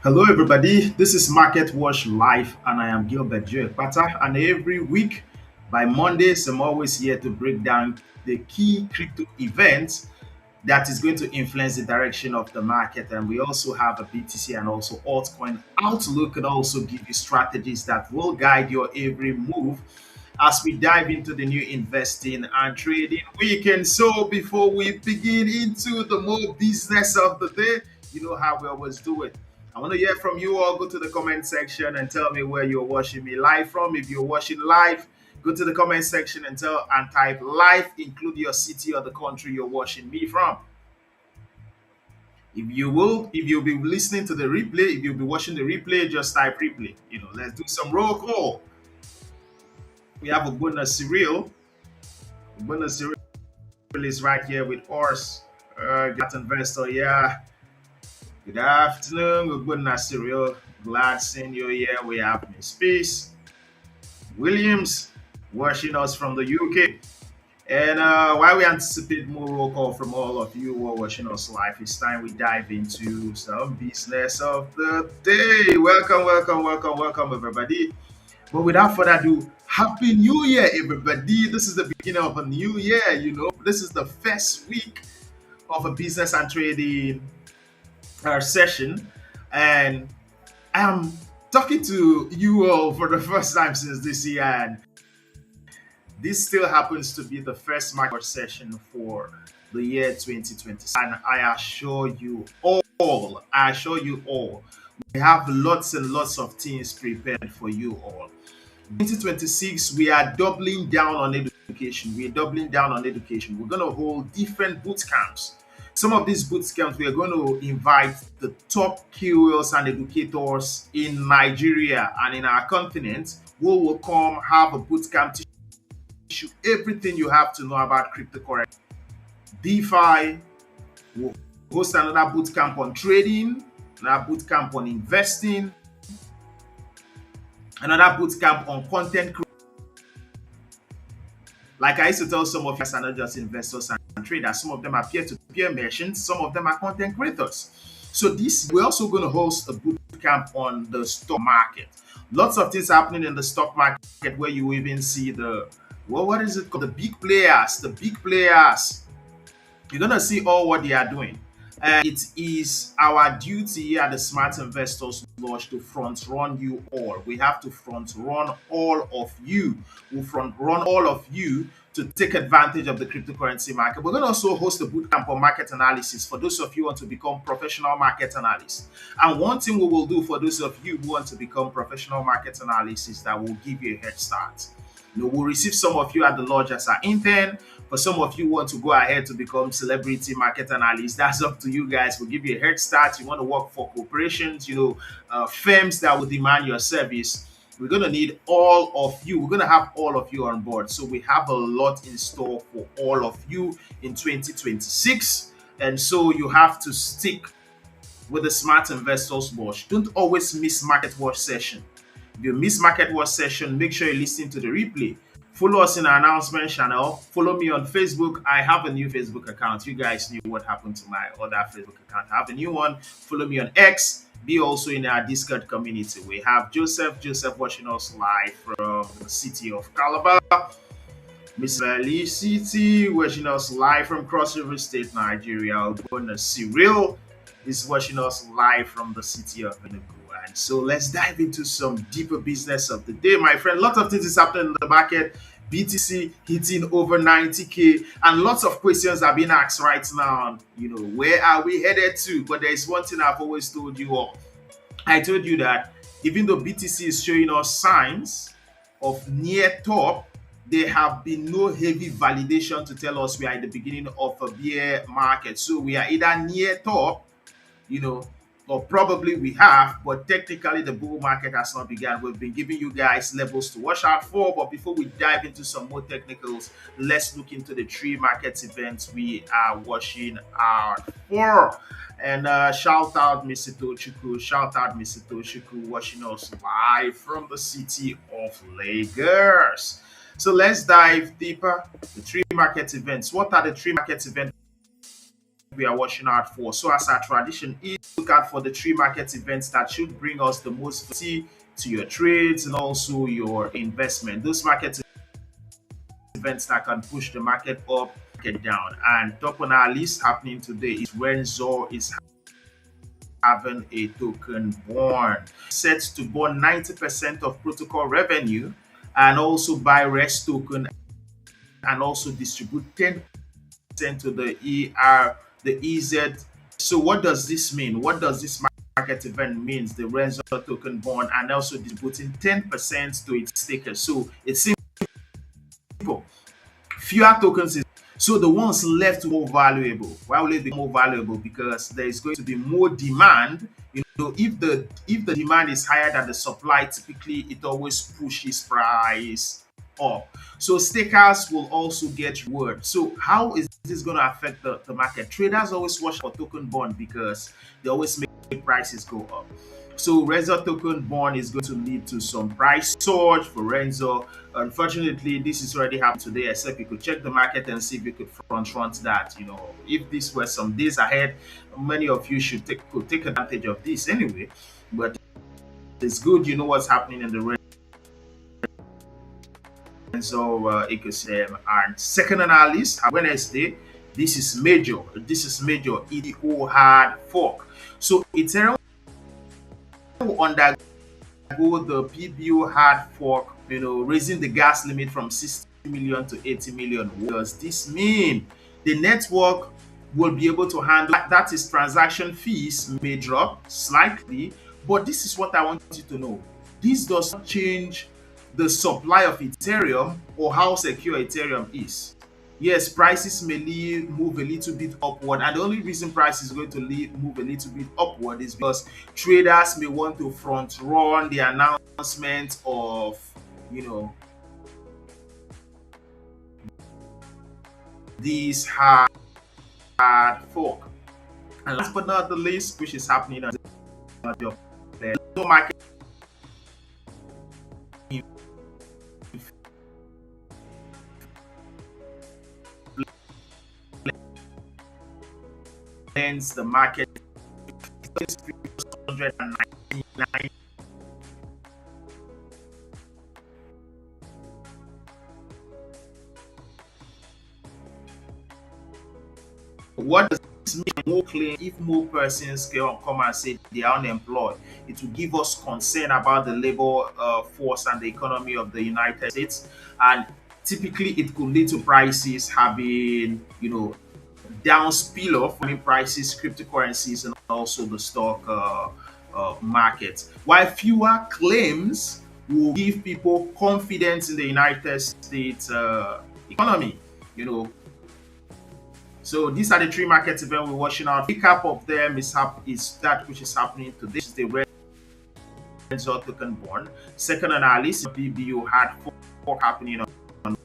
Hello, everybody. This is Market Watch Live, and I am Gilbert Joekpata. And every week, by Mondays, I'm always here to break down the key crypto events that is going to influence the direction of the market. And we also have a BTC and also altcoin outlook, and also give you strategies that will guide your every move as we dive into the new investing and trading weekend. So, before we begin into the more business of the day, you know how we always do it. I want to hear from you all. Go to the comment section and tell me where you're watching me live from. If you're watching live, go to the comment section and type live, include your city or the country you're watching me from. If you'll be listening to the replay, if you'll be watching the replay, just type replay. Let's do some roll call. We have a bonus cereal. Bonus cereal is right here with us. Got investor, yeah. Good afternoon, good bonus cereal. Glad seeing you here. We have Miss Peace Williams watching us from the UK. And while we anticipate more roll call from all of you who are watching us live, it's time we dive into some business of the day. Welcome, welcome, welcome, welcome, everybody. But without further ado, Happy New Year, everybody. This is the beginning of a new year, This is the first week of a business and trading session. And I'm talking to you all for the first time since this year. And this still happens to be the first market session for the year 2020. And I assure you all, we have lots and lots of things prepared for you all. 2026, we are doubling down on education. We're doubling down on education. We're going to hold different boot camps. Some of these boot camps, we are going to invite the top QLs and educators in Nigeria and in our continent who will come have a boot camp to teach you everything you have to know about cryptocurrency. DeFi will host another boot camp on trading, another boot camp on investing, another boot camp on content creation. Like I used to tell some of you guys are not just investors and traders. Some of them are peer-to-peer merchants. Some of them are content creators. So we're also going to host a boot camp on the stock market. Lots of things happening in the stock market where you even see what is it called? The big players. The big players. You're going to see all what they are doing. It is our duty at the Smart Investors Lodge to front run you all. We have to front run all of you. We'll front run all of you to take advantage of the cryptocurrency market. We're going to also host a bootcamp on market analysis for those of you who want to become professional market analysts. And one thing we will do for those of you who want to become professional market analysts is that we'll give you a head start. We'll receive some of you at the lodge as our intern. For some of you who want to go ahead to become celebrity market analysts, that's up to you guys. We'll give you a head start. You want to work for corporations, firms that will demand your service. We're going to need all of you. We're going to have all of you on board. So we have a lot in store for all of you in 2026. And so you have to stick with the Smart Investors Watch. Don't always miss Market Watch session. If you miss Market Watch session, make sure you listen to the replay. Follow us in our announcement channel. Follow me on Facebook. I have a new Facebook account. You guys knew what happened to my other Facebook account. I have a new one. Follow me on X. Be also in our Discord community. We have Joseph watching us live from the city of Calabar. Miss Lee City watching us live from Cross River State, Nigeria. Cyril is watching us live from the city of Enugu. And so let's dive into some deeper business of the day, my friend. Lots of things is happening in the market. BTC hitting over 90K, and lots of questions are being asked right now. Where are we headed to? But there is one thing I've always told you all. I told you that even though BTC is showing us signs of near top, there have been no heavy validation to tell us we are at the beginning of a bear market. So we are either near top, or probably we have, but technically the bull market has not begun. We've been giving you guys levels to watch out for, but before we dive into some more technicals, let's look into the three market events we are watching out for. And shout out Mr. Tochukwu, watching us live from the city of Lagos. So let's dive deeper. The three market events. What are the three market events we are watching out for. So as our tradition is, look out for the three market events that should bring us the most value to your trades and also your investment. Those market events that can push the market up, market down. And top on our list happening today is Renzo is having a token born, set to burn 90% of protocol revenue and also buy rest token and also distribute 10% to the the EZ. So what does this mean? What does this market event means? The Renzo token born and also distributing 10% to its stakers. So it's simple. Fewer tokens is so the ones left more valuable. Why will it be more valuable? Because there is going to be more demand. You know, if the demand is higher than the supply, typically it always pushes price up. So stakers will also get reward. So how is this going to affect the market? Traders always watch for token bond because they always make prices go up. So Renzo token bond is going to lead to some price surge for Renzo. Unfortunately, this is already happened today, except you could check the market and see if you could front that. You know, if this were some days ahead, many of you could take advantage of this anyway. But it's good you know what's happening in the Renzo ecosystem. And second on our list, Wednesday, this is major. This is major. BPO Hard Fork. So Ethereum undergo the BPO Hard Fork, you know, raising the gas limit from 60 million to 80 million. What does this mean? The network will be able to handle that is transaction fees may drop slightly, but this is what I want you to know. This does not change the supply of Ethereum or how secure Ethereum is. Yes, prices may move a little bit upward, and the only reason price is going to move a little bit upward is because traders may want to front run the announcement of, you know, these hard fork. And last but not the least, which is happening on the market the market is 399. What does this mean? More claim if more persons come and say they are unemployed, it will give us concern about the labor force and the economy of the United States, and typically it could lead to prices having, you know, down spill off prices, cryptocurrencies, and also the stock market. While fewer claims will give people confidence in the United States economy, you know. So these are the three market events we're watching out. Recap of them is that which is happening today. This is the Renzo token born. Second on our list, BPO Hard Fork happening on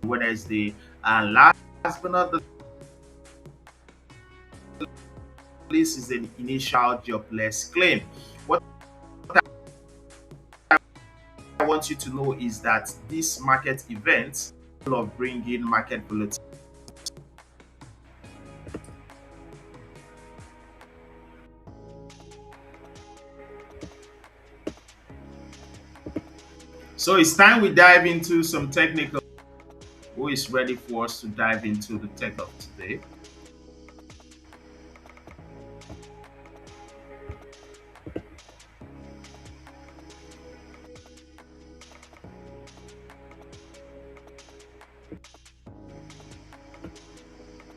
Wednesday, and last but not the least is the initial jobless claim. What I want you to know is that this market event will bring in market volatility. So it's time we dive into some technical. Who is ready for us to dive into the tech of today?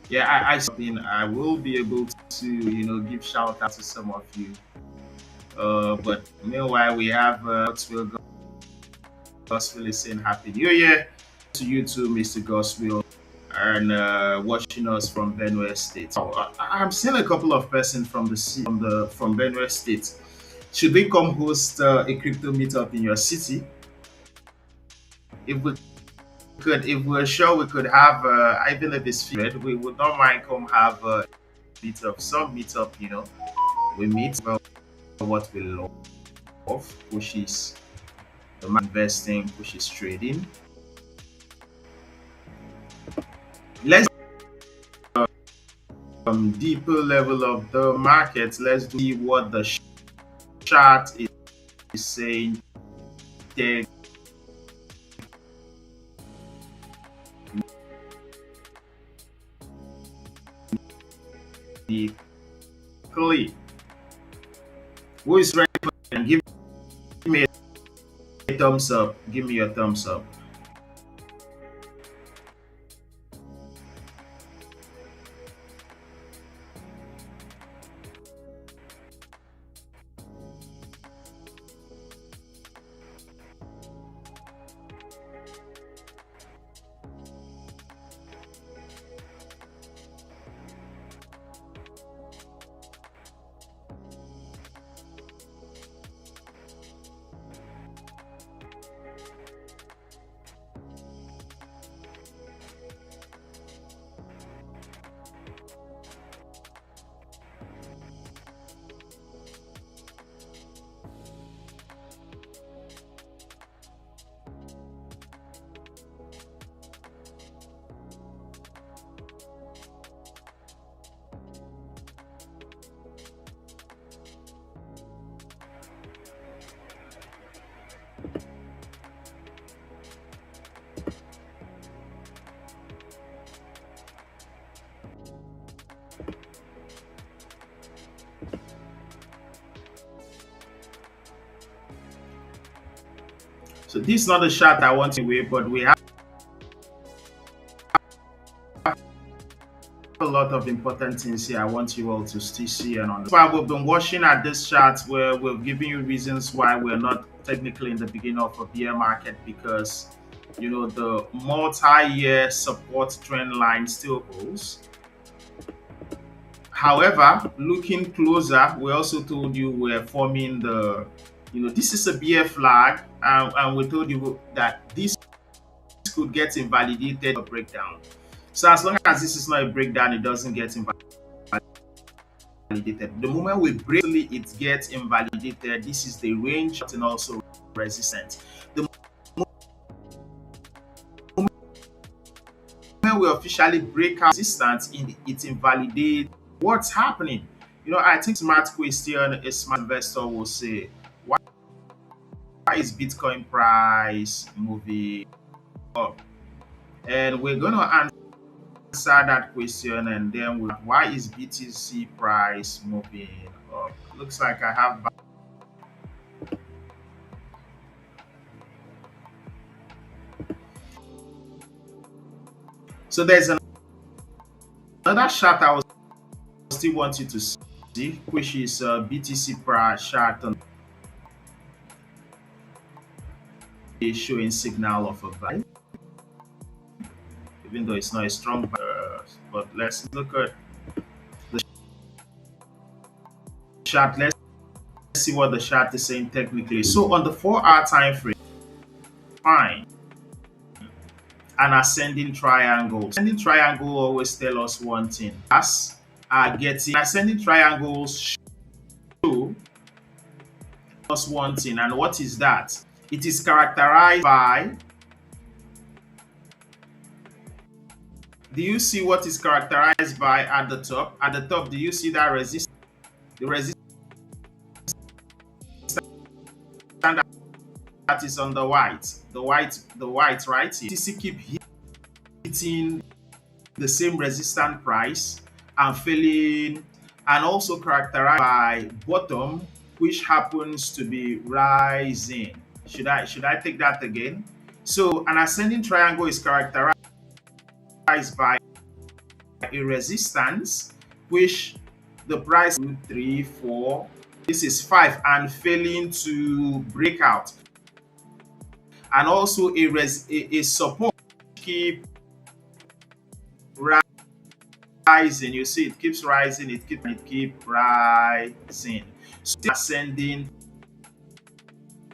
Yeah, I will be able to, you know, give shout out to some of you. But meanwhile, we have Gospel is saying Happy New Year to you too, Mr. Gospel, and watching us from Benue State. So, I'm seeing a couple of persons from from Benue State. Should we come host a crypto meetup in your city? If we if we're sure we could have, even if it's free, we would not mind come have a meetup, some meetup, you know. We meet about what we love, which is the investing, which is trading. Let's deeper level of the market, let's see what the chart is saying technically. Who is ready for it? And give me a thumbs up. Give me a thumbs up. So this is not a chart I want to wait, but we have a lot of important things here I want you all to still see and understand. That's why we've been watching at this chart where we're giving you reasons why we're not technically in the beginning of a bear market, because you know the multi-year support trend line still holds. However, looking closer, we also told you we're forming the, you know, this is a bear flag, and we told you that this could get invalidated or breakdown. So as long as this is not a breakdown, it doesn't get invalidated. The moment we break it gets invalidated, this is the range and also resistance. The moment we officially break out resistance, it invalidates. What's happening? You know, I think smart question, a smart investor will say, why is Bitcoin price moving up? And we're going to answer that question, and then why is BTC price moving up? Looks like I have. So there's another chart I still want you to see, which is BTC price chart on showing signal of a buy, even though it's not a strong buy. But let's look at the chart. Let's see what the chart is saying technically. So on the 4-hour time frame, fine, an ascending triangle. Ascending triangle always tell us one thing. As are getting ascending triangles show us one thing, and what is that? It is characterized by. Do you see what is characterized by at the top? At the top, do you see that resistance? The resistance that is on the white, right? BTC keep hitting the same resistance price and failing, and also characterized by bottom, which happens to be rising. Should I take that again? So an ascending triangle is characterized by a resistance, which the price 2, 3, 4, this is 5, and failing to break out, and also a support keep rising. You see, it keeps rising, it keep rising. So ascending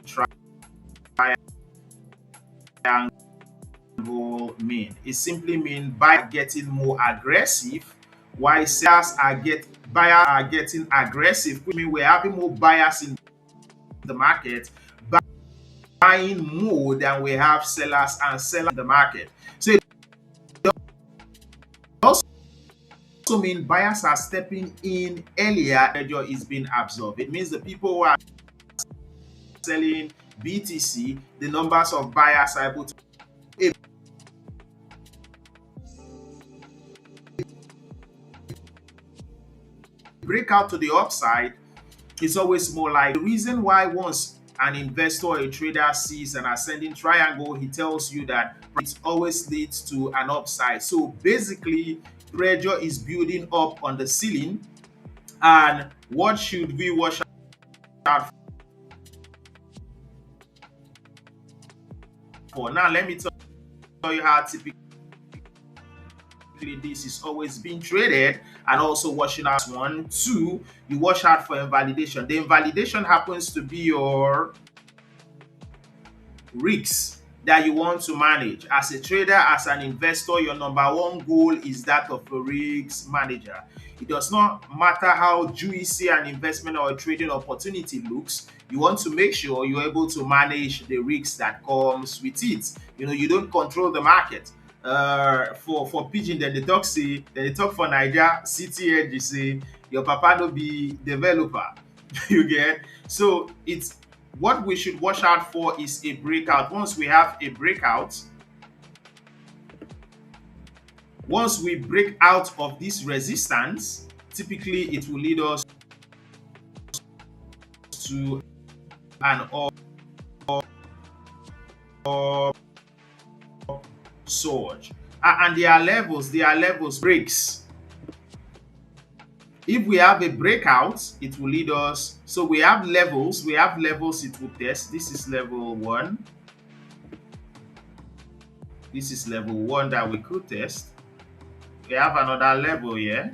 triangle mean? It simply means buy getting more aggressive, while sellers buyers are getting aggressive, which means we're having more buyers in the market buying more than we have sellers and sellers in the market. So it also also means buyers are stepping in earlier. Pressure is being absorbed. It means the people who are selling BTC, the numbers of buyers are able to break out to the upside. It's always more like the reason why once an investor or a trader sees an ascending triangle, he tells you that it always leads to an upside. So basically, pressure is building up on the ceiling. And what should we watch out for? Now, let me tell you how typically this is always being traded, and also watching out. One, two, you watch out for invalidation. The invalidation happens to be your risks that you want to manage. As a trader, as an investor, your number one goal is that of a risk manager. It does not matter how juicy an investment or a trading opportunity looks. You want to make sure you're able to manage the risks that comes with it. You don't control the market. For pidgin, then they talk for Niger city, you say your papa no be developer. You get? So it's what we should watch out for is a breakout. Once we have a breakout, once we break out of this resistance, typically it will lead us to an up surge. And there are levels, breaks. If we have a breakout, it will lead us. So we have levels it will test. This is level 1. This is level 1 that we could test. We have another level here.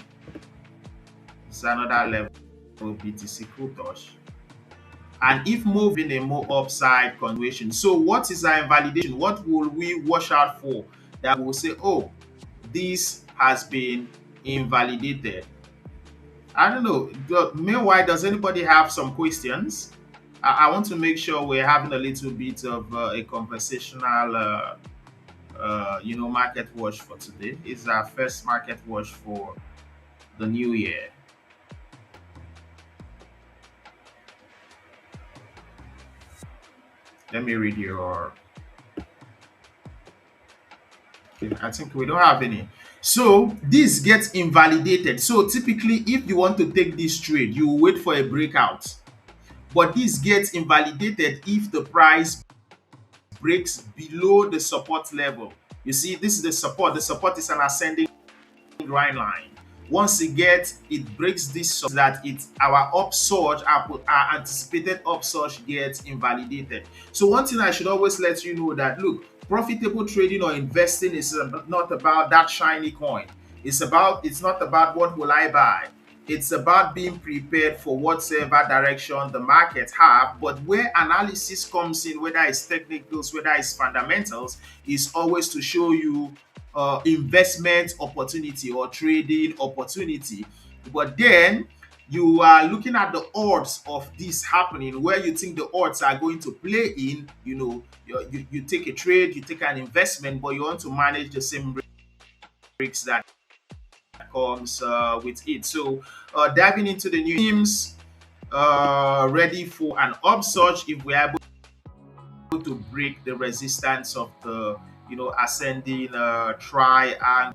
It's another level BTC could touch. And if moving a more upside continuation. So what is our invalidation? What will we watch out for that will say, oh, this has been invalidated? I don't know. Meanwhile, does anybody have some questions? I want to make sure we're having a little bit of a conversational, market watch for today. It's our first market watch for the new year. Let me read your. Okay, I think we don't have any. So this gets invalidated. So typically, if you want to take this trade, you wait for a breakout. But this gets invalidated if the price breaks below the support level. You see, this is the support. The support is an ascending grind line. Once it breaks this so that our upsurge, our anticipated upsurge gets invalidated. So one thing I should always let you know that, look, profitable trading or investing is not about that shiny coin. It's not about what will I buy. It's about being prepared for whatever direction the market have. But where analysis comes in, whether it's technicals, whether it's fundamentals, is always to show you investment opportunity or trading opportunity. But then you are looking at the odds of this happening, where you think the odds are going to play in. You take a trade, you take an investment, but you want to manage the same risks that comes with it. So diving into the new themes, ready for an upsurge if we are able to break the resistance of the ascending triangle.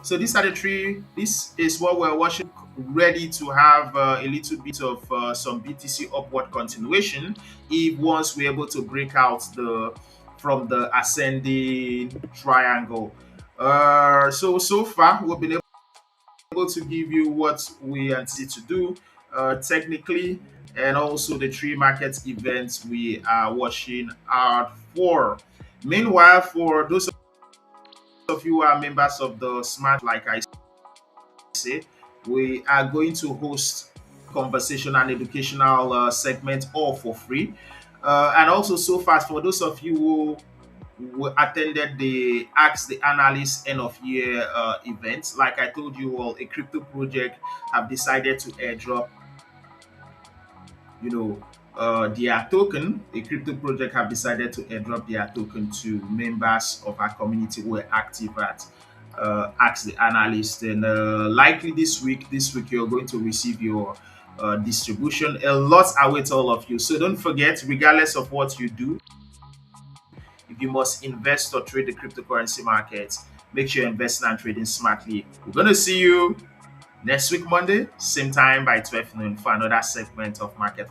So these are the three. This is what we're watching, ready to have a little bit of some BTC upward continuation if once we're able to break out from the ascending triangle. So far we've been able to give you what we anticipate to do technically, and also the three market events we are watching out for. Meanwhile, for those of you who are members of the Smart, like I say, we are going to host conversation and educational segment all for free. And also, so far, for those of you who attended the Ask the Analyst end of year event, like I told you all, a crypto project have decided to airdrop, their token. A crypto project have decided to airdrop their token to members of our community who are active at ask the analyst. And likely this week you're going to receive your distribution. A lot awaits all of you. So don't forget, regardless of what you do, if you must invest or trade the cryptocurrency markets, make sure you're investing and trading smartly. We're going to see you next week, Monday, same time by 12 noon for another segment of Market